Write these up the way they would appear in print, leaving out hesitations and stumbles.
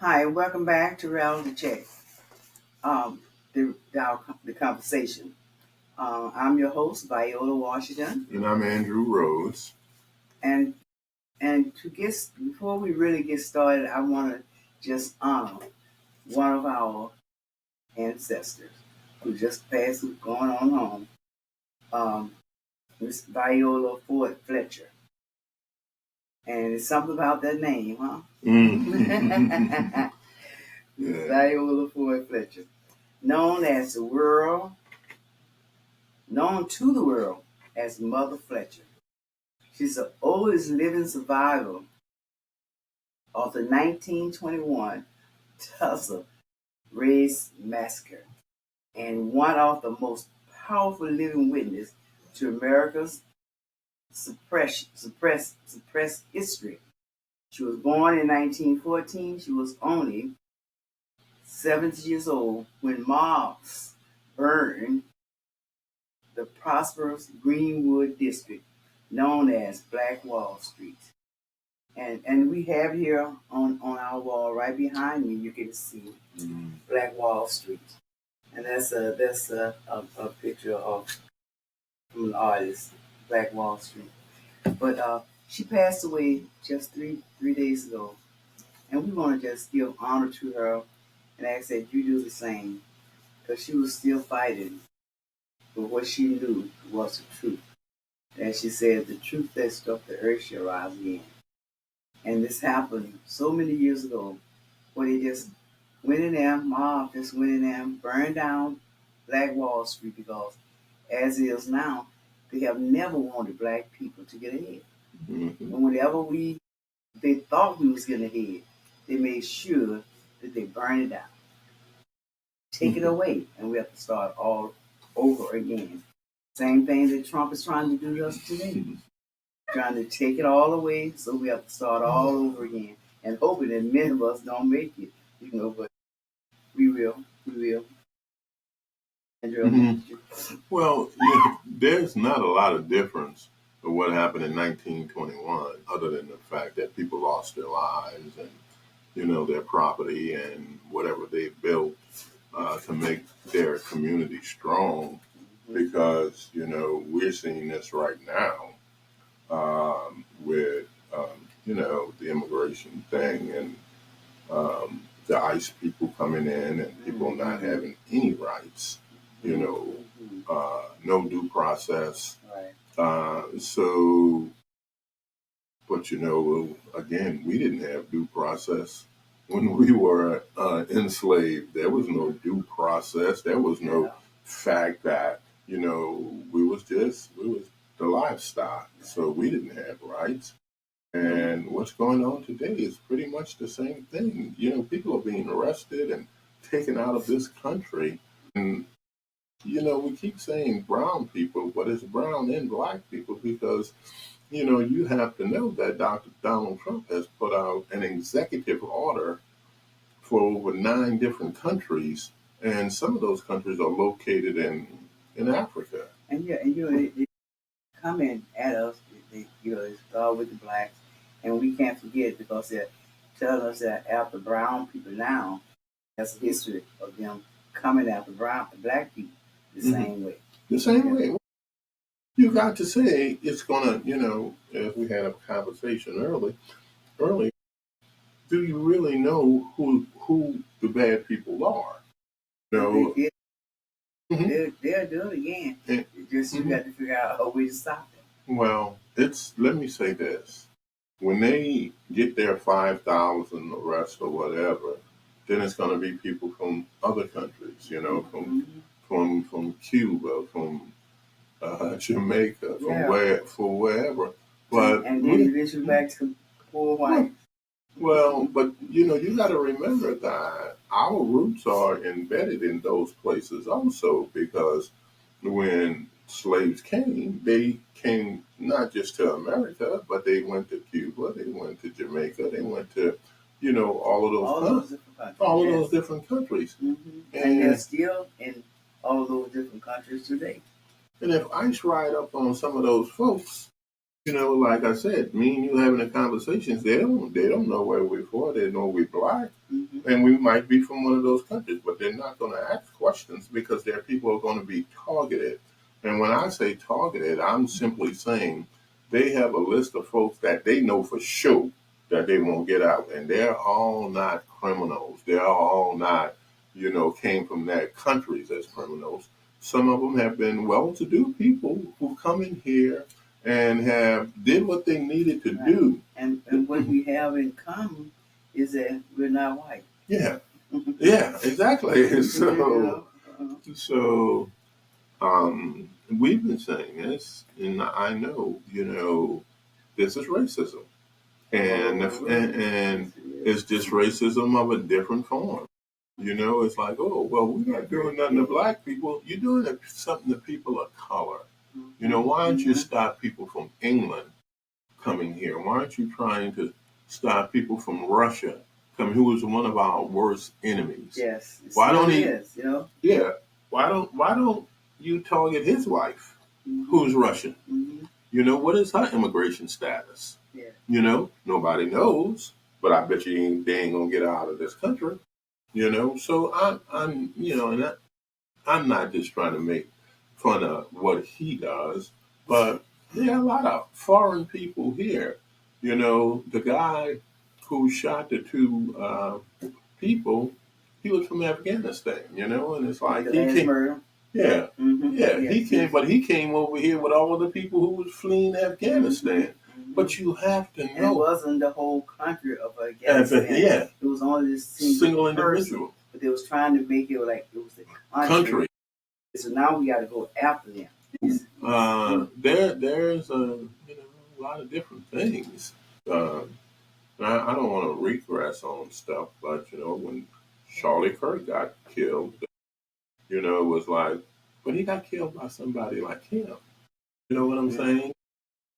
Hi, and welcome back to Reality Check, um, the conversation. I'm your host, Viola Washington, And I'm Andrew Rose. and before we really get started, I want to just honor one of our ancestors who just passed, who's going on home. Miss Viola Ford Fletcher, and it's something about that name, huh? Mm. Miss Viola Ford Fletcher, known as the world known to the world as Mother Fletcher. She's the oldest living survivor of the 1921 Tulsa Race Massacre and one of the most powerful living witnesses to America's suppressed history. She was born in 1914. She was only 70 years old when mobs burned the prosperous Greenwood district known as Black Wall Street. And we have here on our wall right behind me, you can see Black Wall Street. And that's a picture of from an artist, Black Wall Street. But she passed away just three days ago. And we want to just give honor to her and ask that you do the same. Because she was still fighting for what she knew was the truth. As she said, the truth that struck the earth shall rise again. And this happened so many years ago where they just went in there, mob just went in there and burned down Black Wall Street because as it is now, they have never wanted black people to get ahead. Mm-hmm. And whenever they thought we was getting ahead, they made sure that they burn it down. Take it away, and we have to start all over again. Same thing that Trump is trying to do to us today. Trying to take it all away, so we have to start all over again. And hoping that many of us don't make it, but we will. Well, there's not a lot of difference of what happened in 1921, other than the fact that people lost their lives and their property and whatever they built to make their community strong. Because we're seeing this right now with the immigration thing and the ICE people coming in and people not having any rights, no due process. So, but again, we didn't have due process when we were enslaved. There was no due process. There was no fact that, we was the livestock. So we didn't have rights. And what's going on today is pretty much the same thing. People are being arrested and taken out of this country. And, we keep saying brown people, but it's brown and black people because, you have to know that Dr. Donald Trump has put out an executive order for over 9 different countries. And some of those countries are located in Africa. And they coming at us, they start with the blacks. And we can't forget because they're telling us that after brown people now, that's a history of them coming after black people the same way. The same way. You got to say it's gonna, as we had a conversation early, do you really know who the bad people are? No. They'll do it again. You got to figure out a way to stop them. Well, let me say this. When they get their 5,000 arrests or whatever, then it's going to be people from other countries, from Cuba, from Jamaica, from wherever. But and then eventually back to poor white. Well, but you got to remember that our roots are embedded in those places also because when slaves came, they came not just to America, but they went to Cuba, they went to Jamaica, they went to, all of those different countries. Mm-hmm. And they're still in all of those different countries today. And if ICE ride up on some of those folks, like I said, me and you having the conversations, they don't know where we're for. They know we're black. Mm-hmm. And we might be from one of those countries, but they're not going to ask questions because their people are going to be targeted. And when I say targeted, I'm simply saying they have a list of folks that they know for sure that they won't get out. And they're all not criminals. They're all not, came from their countries as criminals. Some of them have been well-to-do people who come in here and have did what they needed to do. And what we have in common is that we're not white. Yeah. Yeah, exactly. So we've been saying this, and I know, this is racism, and it's just racism of a different form. It's like, oh, well, we're not doing nothing to black people. You're doing something to people of color. Why don't you stop people from England coming here? Why aren't you trying to stop people from Russia coming, who was one of our worst enemies? Yes. Why don't he? Is, Yeah. Why don't you target his wife, who's Russian? What is her immigration status? Yeah. Nobody knows, but I bet you they ain't gonna get her out of this country. So I'm and I'm not just trying to make fun of what he does, but there are a lot of foreign people here. The guy who shot the two people, he was from Afghanistan, and it's like he came. Yeah, yeah, yes, he came, but he came over here with all of the people who was fleeing Afghanistan. But you have to know, and it wasn't the whole country of Afghanistan. Yeah, it was only this single individual. But they was trying to make it like it was the country. So now we got to go after them. There's a lot of different things. I don't want to regress on stuff, but when Charlie Kirk got killed, it was like, but he got killed by somebody like him. You know what I'm saying?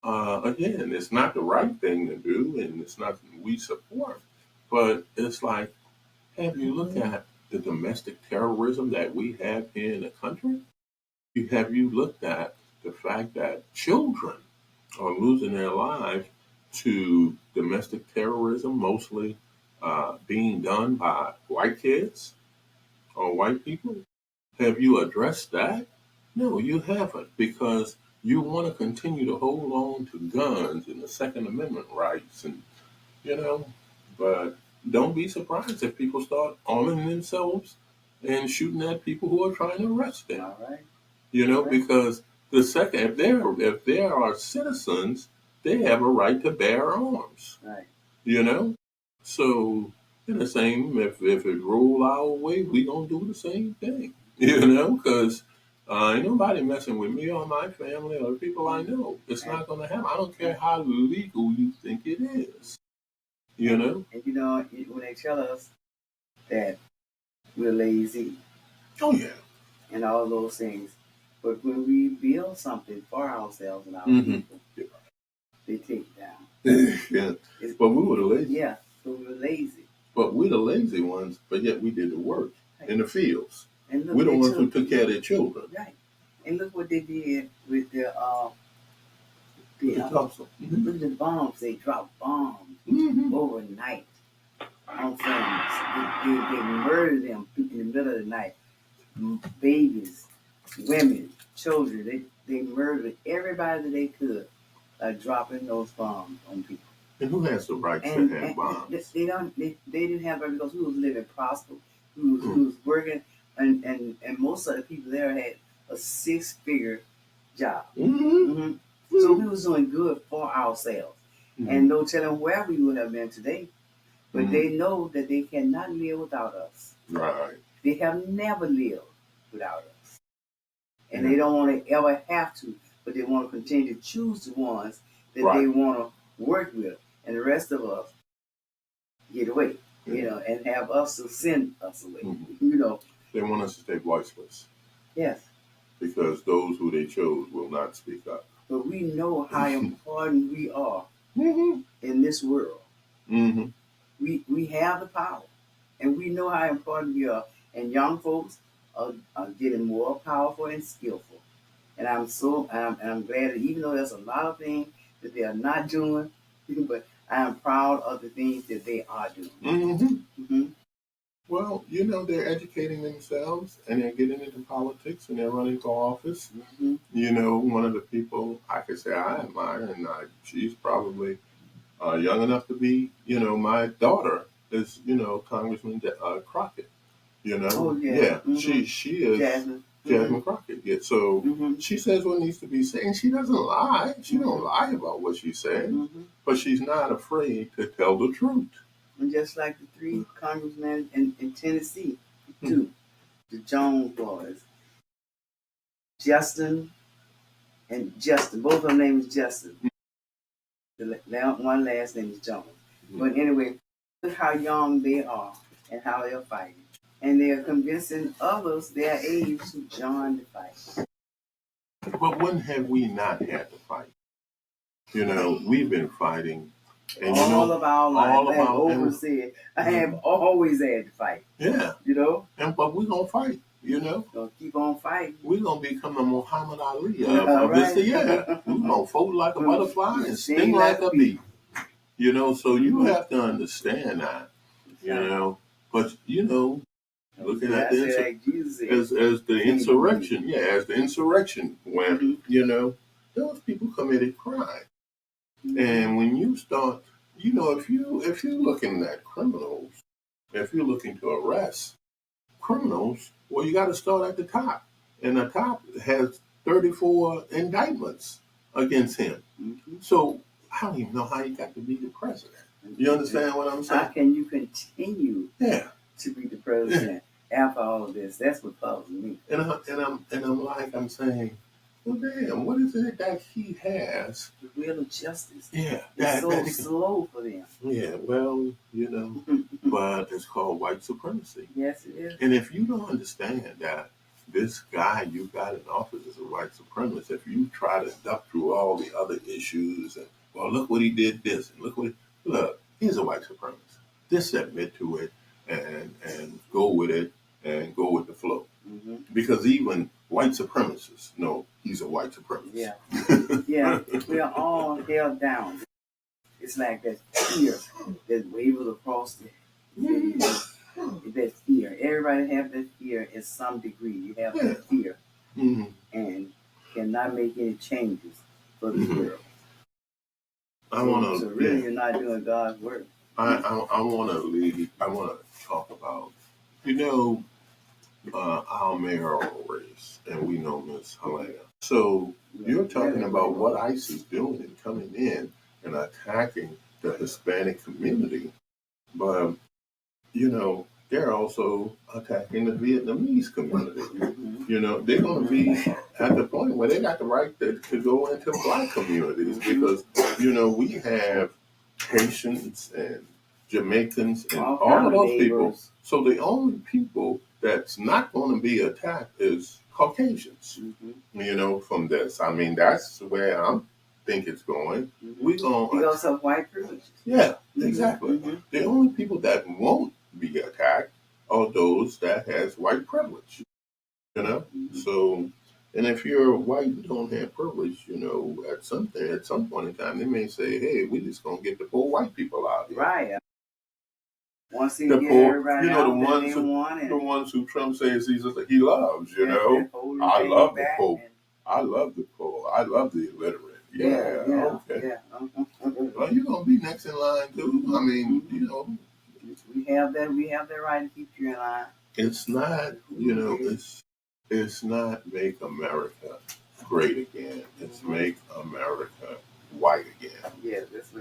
Again, it's not the right thing to do, and it's not we support. But it's like, have you looked at the domestic terrorism that we have here in the country? Have you looked at the fact that children are losing their lives to domestic terrorism, mostly being done by white kids or white people? Have you addressed that? No, you haven't, because you want to continue to hold on to guns and the Second Amendment rights, and but don't be surprised if people start arming themselves and shooting at people who are trying to arrest them. All right. Because the second, if there are citizens, they have a right to bear arms. Right. So in the same, if it roll our way, we gonna do the same thing. Because ain't nobody messing with me or my family or the people I know. It's not gonna happen. I don't care how legal you think it is. And when they tell us that we're lazy. Oh yeah. And all those things. But when we build something for ourselves and our people, they take it down. Yeah. But we were the lazy. Yeah, so we were lazy. But we're the lazy ones, but yet we did the work in the fields. And we're the ones who took care of their children. Right. And look what they did with the with the bombs. They dropped bombs overnight on families. They murdered them in the middle of the night. Babies, women, children. They murdered everybody that they could by dropping those bombs on people. And who has the right to have bombs? They didn't have it because we was living prosperous. We was working, and most of the people there had a 6-figure job. So we was doing good for ourselves. And no telling where we would have been today. But they know that they cannot live without us. Right. They have never lived without us. And they don't want to ever have to, but they want to continue to choose the ones that they want to work with. And the rest of us get away, and have us to send us away, They want us to stay voiceless. Yes. Because those who they chose will not speak up. But we know how important we are in this world. We have the power, and we know how important we are. And young folks are getting more powerful and skillful. And I'm glad that even though there's a lot of things that they are not doing, but I am proud of the things that they are doing. they're educating themselves and they're getting into politics and they're running for office. Mm-hmm. One of the people I could say I admire, and she's probably young enough to be, my daughter is, Congressman Crockett. Oh yeah. Yeah, Mm-hmm. she is Jasmine. Jasmine Crockett. Yeah, so Mm-hmm. she says what needs to be said, and she doesn't lie. She don't lie about what she says, but she's not afraid to tell the truth. And just like the three congressmen in Tennessee, too, the Jones boys, Justin and Justin, both of them names Justin. One last name is Jones. But anyway, look how young they are and how they're fighting. And they're convincing others their age to join the fight. But when have we not had to fight? We've been fighting. And all of our life. All As Oprah said, I have always had to fight. Yeah. But we're going to fight, Gonna keep on fighting. We're going to become a Muhammad Ali of this year. We're going to fold like a butterfly and sting like a bee. So you have to understand that, But, looking at this as the insurrection, as the insurrection went, those people committed crime. And when you start, if you're looking at criminals, if you're looking to arrest criminals, well, you got to start at the top, and the top has 34 indictments against him. So I don't even know how he got to be the president. You understand what I'm saying? How can you continue to be the president after all of this? That's what puzzles me. And I'm saying, well, damn, what is it that he has? The will of justice. Yeah. It's so slow for them. Yeah, well, but it's called white supremacy. Yes, it is. And if you don't understand that this guy you got in office is a white supremacist, if you try to duck through all the other issues and, well, look what he did this, and look, he's a white supremacist. Just admit to it and go with it and go with the flow. Because even white supremacists know he's a white supremacist. Yeah, we are all held down. It's like that fear that wavers across that fear. Everybody have that fear in some degree. You have that fear and cannot make any changes for the world. So really you're not doing God's work. I want to lead. I want to talk about, our mayoral race, and we know Miss Helena. So you're talking about what ICE is doing and coming in and attacking the Hispanic community, but they're also attacking the Vietnamese community. They're going to be at the point where they got the right to go into Black communities because we have Haitians and Jamaicans and all of those people. So the only people that's not going to be attacked is Caucasians. From this, I mean, that's where I think it's going. We're going because of white privilege. Yeah, exactly. The only people that won't be attacked are those that has white privilege. So. And if you're white and don't have privilege, at some point in time, they may say, "Hey, we just gonna get the poor white people out here." Right. Once he the get poor, everybody out, the ones who Trump says he loves. I love the poor. I love the poor. I love the illiterate. Okay. Well, you're gonna be next in line too. I mean, we have that. We have the right to keep you in line. It's not, it's not make America great again. It's make America white again. Yeah, that's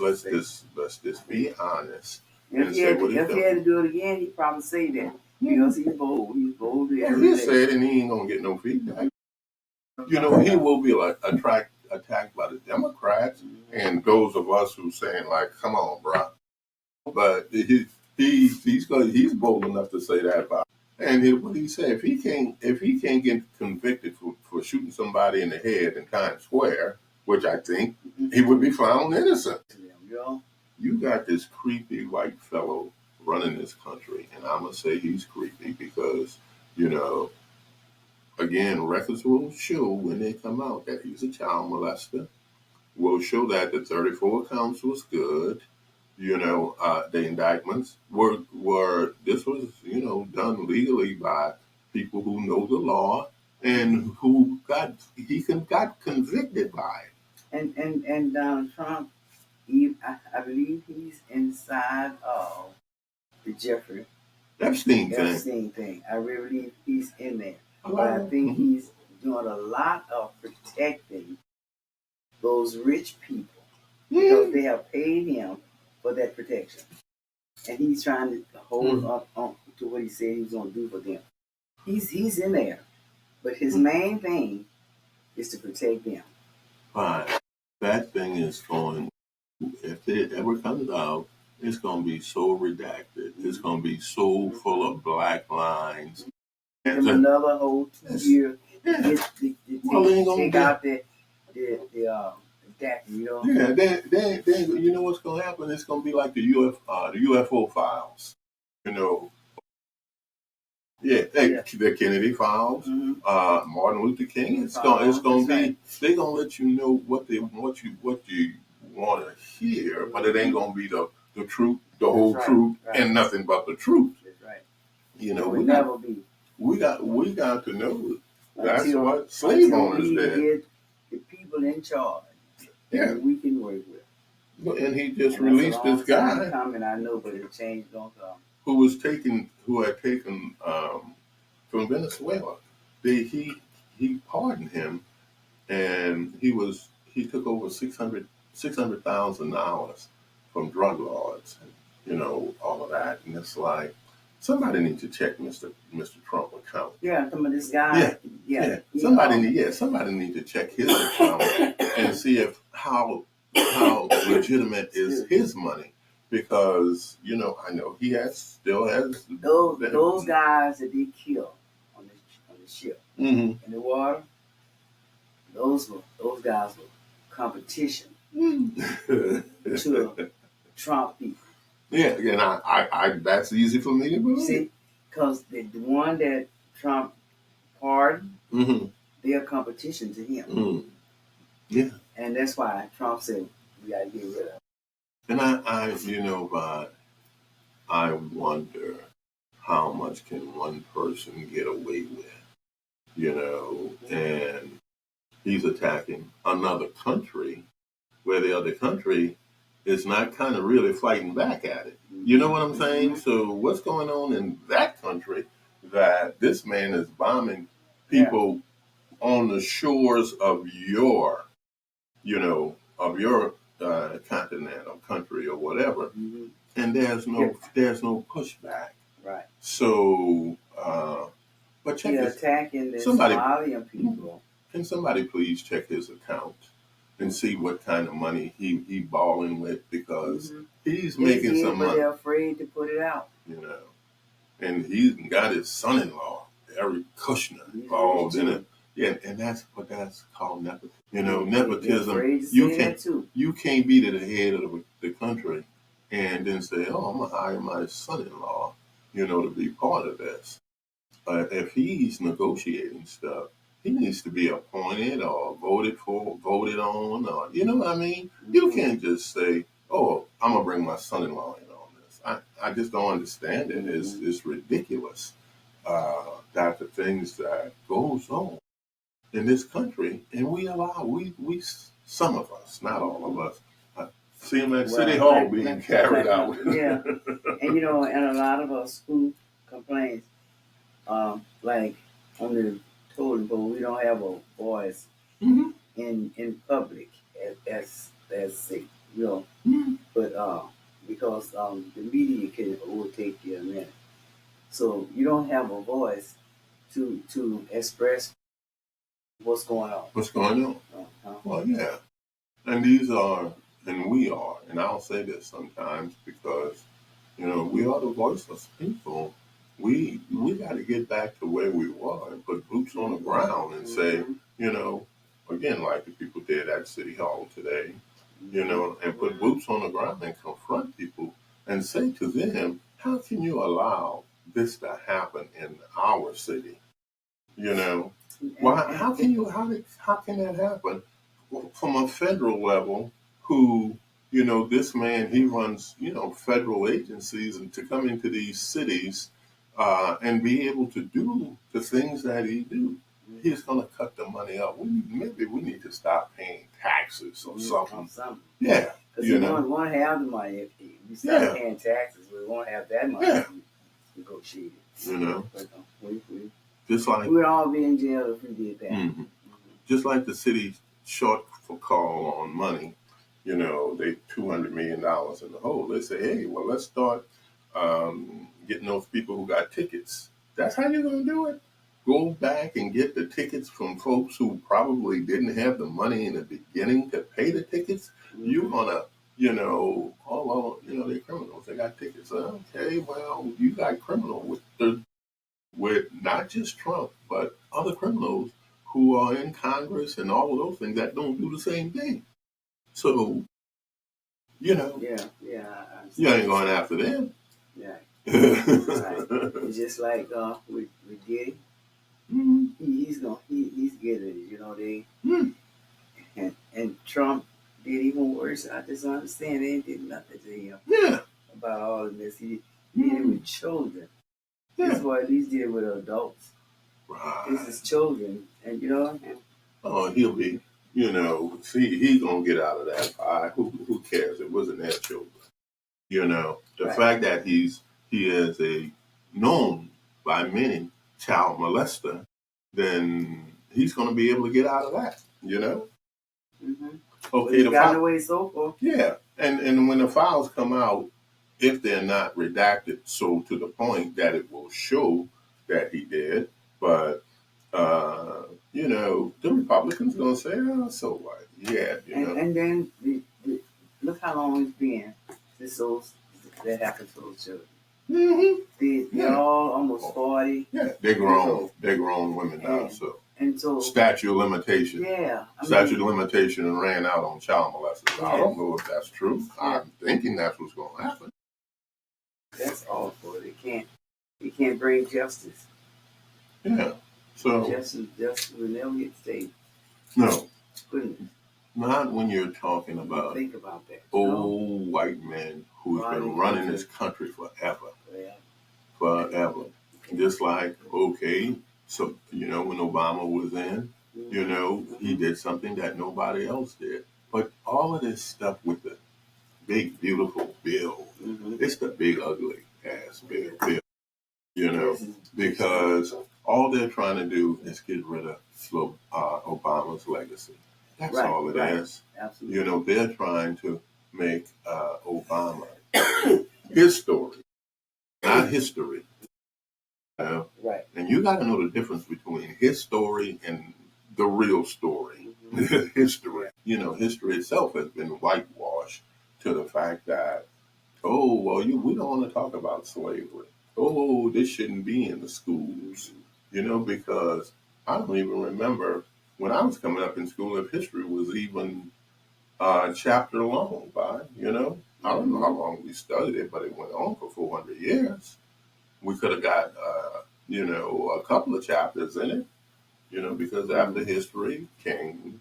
what let's just be honest. If he had to do it again, he'd probably say that because he's bold. He's bold. He said, and he ain't gonna get no feedback. He will be attacked by the Democrats and those of us who saying like, "Come on, bro." But he's bold enough to say that about. And what he said, if he can't get convicted for shooting somebody in the head in Times Square, which I think he would be found innocent. You got this creepy white fellow running this country, and I'm gonna say he's creepy because, again, records will show when they come out that he's a child molester. Will show that the 34 counts was good. The indictments were this was done legally by people who know the law and who got convicted by it. And Donald Trump, I believe he's inside of the Jeffrey Epstein thing. I really believe he's in there. thing. But I think he's doing a lot of protecting those rich people because they have paid him for that protection. And he's trying to hold up on to what he said he was going to do for them. He's in there. But his main thing is to protect them. Fine. That thing is going, if it ever comes out, it's going to be so redacted. It's going to be so full of black lines. And another whole 2 year take out the DACA, Yeah, then you know what's going to happen? It's going to be like the UFO files. You know, the Kennedy files, Martin Luther King. It's going to be. They're going to let you know what you want to hear, but it ain't going to be the truth, the whole truth, and nothing but the truth. That's right. We got to know that's what slave owners did. The people in charge. Yeah, we can work with. And he just released this guy. Coming, I know, but it changed don't come. Who had taken from Venezuela. He pardoned him, and he took over $600,000 from drug lords, and all of that. And it's like somebody needs to check Mr. Trump account. Yeah, some of this guy. Yeah. Somebody need to check his account and see if how legitimate is his money. Because I know he still has those guys that they killed on the ship in the water. Those guys were competition to Trump people. Yeah, and I that's easy for me to believe. See, because the one that Trump pardoned, they're competition to him. Yeah, and that's why Trump said we got to get rid of. And I wonder how much can one person get away with, and he's attacking another country where the other country is not kind of really fighting back at it. You know what I'm saying? So what's going on in that country that this man is bombing people on the shores of your continent or country or whatever, and there's no pushback. Right. So, but check attacking the Somalian people. Can somebody please check his account and see what kind of money he balling with, because he's making some money. They're afraid to put it out. And he's got his son-in-law, Eric Kushner, involved in it. Yeah, and that's called nepotism. Nepotism. You can't be to the head of the country and then say, "Oh, I'm gonna hire my son-in-law, to be part of this." If he's negotiating stuff, he needs to be appointed or voted on, or you know what I mean. You can't just say, "Oh, I'm gonna bring my son-in-law in on this." I just don't understand it. It's ridiculous that the things that goes on in this country, and we some of us, not all of us, see them at City Hall being carried out. Yeah, and and a lot of us who complain, like on the totem pole, we don't have a voice in public as but because the media can overtake you in a minute, so you don't have a voice to express what's going on. What's going on? Well, yeah. And we are, and I'll say this sometimes because, we are the voiceless people. We got to get back to where we were and put boots on the ground and say, again, like the people did at City Hall today, and put boots on the ground and confront people and say to them, how can you allow this to happen in our city? Why? How can that happen from a federal level? Who this man, he runs, federal agencies and to come into these cities and be able to do the things that he do. He's going to cut the money up. Maybe we need to stop paying taxes or something. Yeah. Because we won't have the money. If we start paying taxes, we won't have that money negotiated. But, we'd all be in jail if we did that. Mm-hmm. Just like the city shortfall on money, they $200 million in the hole. They say, hey, well, let's start getting those people who got tickets. That's how you're going to do it? Go back and get the tickets from folks who probably didn't have the money in the beginning to pay the tickets. Mm-hmm. You're going to, they're criminals. They got tickets. Okay, well, you got criminal with not just Trump, but other criminals who are in Congress and all of those things that don't do the same thing. So, you ain't going after them. Yeah. Right. It's just like with Diddy. Mm-hmm. He's getting it, and Trump did even worse. I just don't understand. They did nothing to him. Yeah. About all of this. He did it with children. Yeah. This is what at least did with adults. Right. This is children, and oh, he'll be, he's gonna get out of that pie. Who cares? It wasn't their children. The fact that he is a known by many child molester, then he's gonna be able to get out of that. Mm-hmm. Okay, the got away so far. Yeah, and when the files come out, if they're not redacted, so to the point that it will show that he did, but the Republicans gonna say, oh, so what? Yeah, And then look how long it's been since that happened to those children. Mm-hmm. They're all almost 40. Yeah, they're grown. They're grown women now. So statute of limitation. Yeah, statute of limitation ran out on child molesters. Yeah. I don't know if that's true. Yeah. I'm thinking that's what's going to happen. That's awful. They can't bring justice. Yeah. So justice will never get state. No. Goodness. Not when you're talking about think about that. Old white men who's been running this country forever. Forever. Just like, okay, so, when Obama was in, he did something that nobody else did. But all of this stuff with the big, beautiful bill, it's the big, ugly ass bill, because all they're trying to do is get rid of Obama's legacy. That's all it is. Absolutely. They're trying to make Obama his story, not history. Right. And you got to know the difference between his story and the real story. History. History itself has been whitewashed to the fact that, we don't want to talk about slavery. Oh, this shouldn't be in the schools. Because I don't even remember when I was coming up in school if history was even chapter long by, I don't know how long we studied it, but it went on for 400 years. We could have got, a couple of chapters in it, because after history came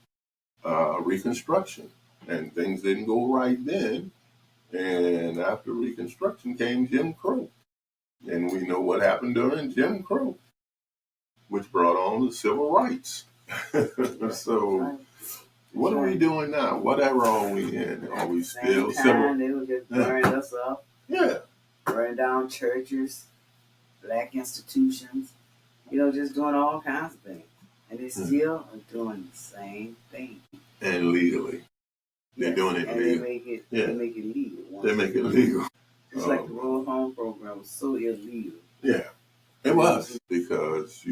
Reconstruction, and things didn't go right then. And after Reconstruction came Jim Crow. And we know what happened during Jim Crow, which brought on the civil rights. So what are we doing now? Whatever are we in? Are we still civil? They were just burning us up. Yeah. Burning down churches, black institutions, just doing all kinds of things. And they still are doing the same thing. And legally. They're doing it legally. They make it legal. They make it legal. It's like the Rural Home Program was so illegal. Yeah, it was. Because,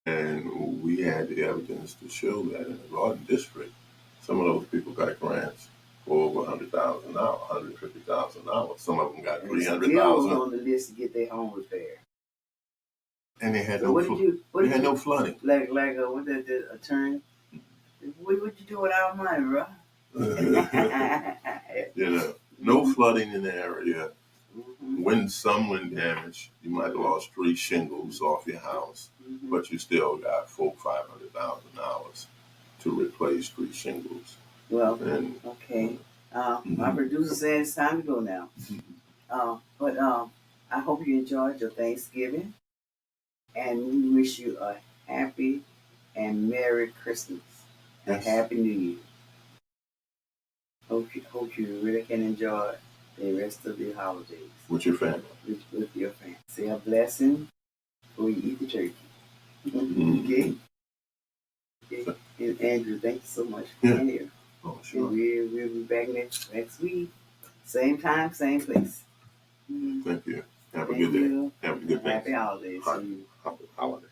and we had the evidence to show that in the Garden District, some of those people got grants for over $100,000, $150,000. Some of them got $300,000. On the list to get their home repaired. And they had no flooding. Like what the attorney? What you do with our money, bro? No flooding in the area. When some wind damage, you might have lost 3 shingles off your house, but you still got $500,000 to replace 3 shingles. Well, okay. My producer said it's time to go now. But I hope you enjoyed your Thanksgiving, and we wish you a happy and Merry Christmas. Yes. A Happy New Year. Hope you really can enjoy the rest of the holidays with your family. With your family. Say a blessing before you eat the turkey. Mm-hmm. Okay. And Andrew, thank you so much for being here. Oh, sure. And we'll be back next week. Same time, same place. Thank you. Have a Thank good you. day. Have a good day. Happy holidays to you. Happy holidays.